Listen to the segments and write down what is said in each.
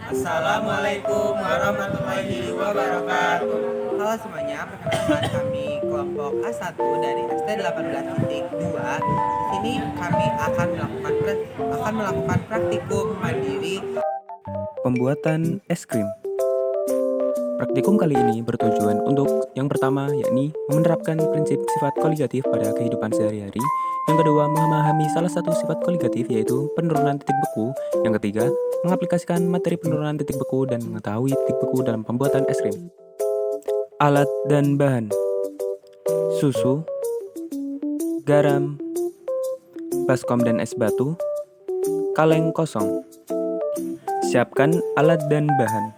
Assalamualaikum warahmatullahi wabarakatuh. Halo semuanya, perkenalkan kami kelompok A1 dari SD 18.2. Di sini kami akan melakukan praktikum mandiri Pembuatan es krim. Praktikum kali ini bertujuan untuk yang pertama yakni menerapkan prinsip sifat koligatif pada kehidupan sehari-hari. Yang kedua, memahami salah satu sifat koligatif yaitu penurunan titik beku. Yang ketiga, mengaplikasikan materi penurunan titik beku dan mengetahui titik beku dalam pembuatan es krim. Alat dan bahan: susu, garam, baskom dan es batu, kaleng kosong. Siapkan alat dan bahan.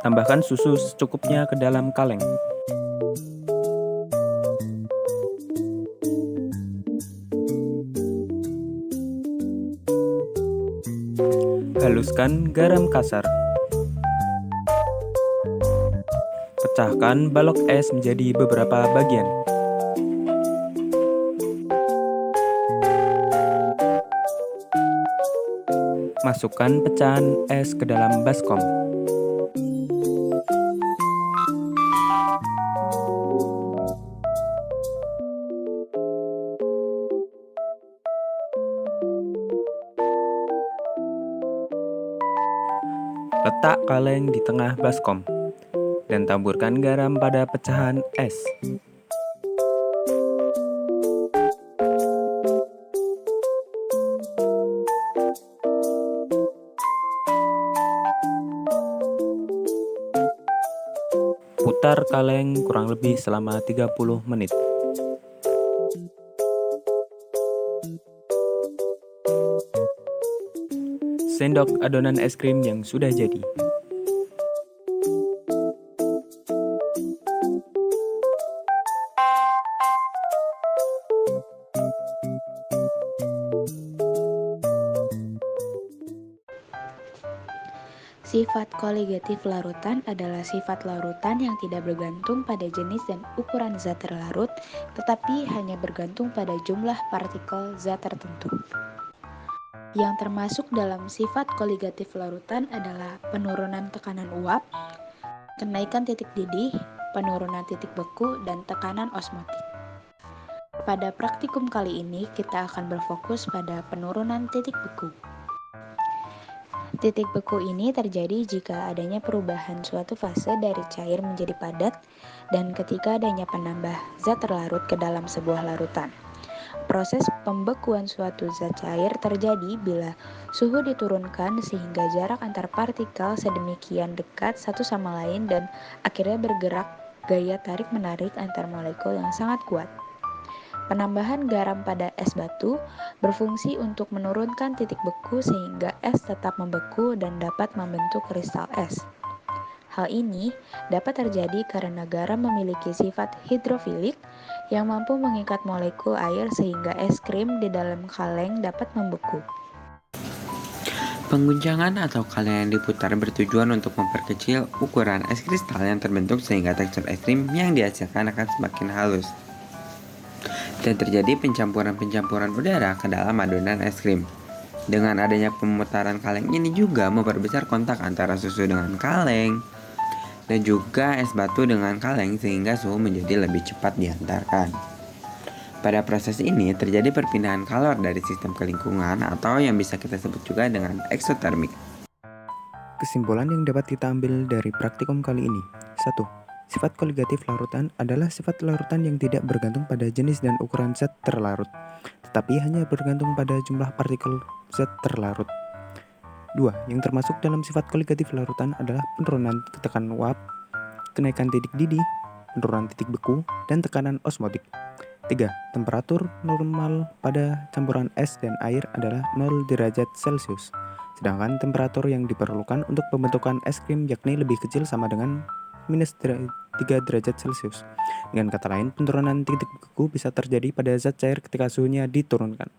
Tambahkan susu secukupnya ke dalam kaleng. Haluskan garam kasar. Pecahkan balok es menjadi beberapa bagian. Masukkan pecahan es ke dalam baskom. Letak kaleng di tengah baskom dan taburkan garam pada pecahan es. Putar kaleng kurang lebih selama 30 menit. Sendok adonan es krim yang sudah jadi. Sifat koligatif larutan adalah sifat larutan yang tidak bergantung pada jenis dan ukuran zat terlarut, tetapi hanya bergantung pada jumlah partikel zat tertentu. Yang termasuk dalam sifat koligatif larutan adalah penurunan tekanan uap, kenaikan titik didih, penurunan titik beku, dan tekanan osmotik. Pada praktikum kali ini, kita akan berfokus pada penurunan titik beku. Titik beku ini terjadi jika adanya perubahan suatu fase dari cair menjadi padat dan ketika adanya penambah zat terlarut ke dalam sebuah larutan. Proses pembekuan suatu zat cair terjadi bila suhu diturunkan sehingga jarak antar partikel sedemikian dekat satu sama lain dan akhirnya bergerak gaya tarik-menarik antar molekul yang sangat kuat. Penambahan garam pada es batu berfungsi untuk menurunkan titik beku sehingga es tetap membeku dan dapat membentuk kristal es. Hal ini dapat terjadi karena garam memiliki sifat hidrofilik yang mampu mengikat molekul air sehingga es krim di dalam kaleng dapat membeku. Pengguncangan atau kaleng yang diputar bertujuan untuk memperkecil ukuran es kristal yang terbentuk sehingga tekstur es krim yang dihasilkan akan semakin halus. Dan terjadi pencampuran udara ke dalam adonan es krim. Dengan adanya pemutaran kaleng ini juga memperbesar kontak antara susu dengan kaleng dan juga es batu dengan kaleng sehingga suhu menjadi lebih cepat diantarkan. Pada proses ini terjadi perpindahan kalor dari sistem ke lingkungan atau yang bisa kita sebut juga dengan eksotermik. Kesimpulan yang dapat kita ambil dari praktikum kali ini. 1. Sifat koligatif larutan adalah sifat larutan yang tidak bergantung pada jenis dan ukuran zat terlarut, tetapi hanya bergantung pada jumlah partikel zat terlarut. 2. Yang termasuk dalam sifat koligatif larutan adalah penurunan tekanan uap, kenaikan titik didih, penurunan titik beku, dan tekanan osmotik. 3. Temperatur normal pada campuran es dan air adalah 0 derajat Celcius, sedangkan temperatur yang diperlukan untuk pembentukan es krim yakni lebih kecil sama dengan minus 3 derajat Celcius. Dengan kata lain, penurunan titik beku bisa terjadi pada zat cair ketika suhunya diturunkan.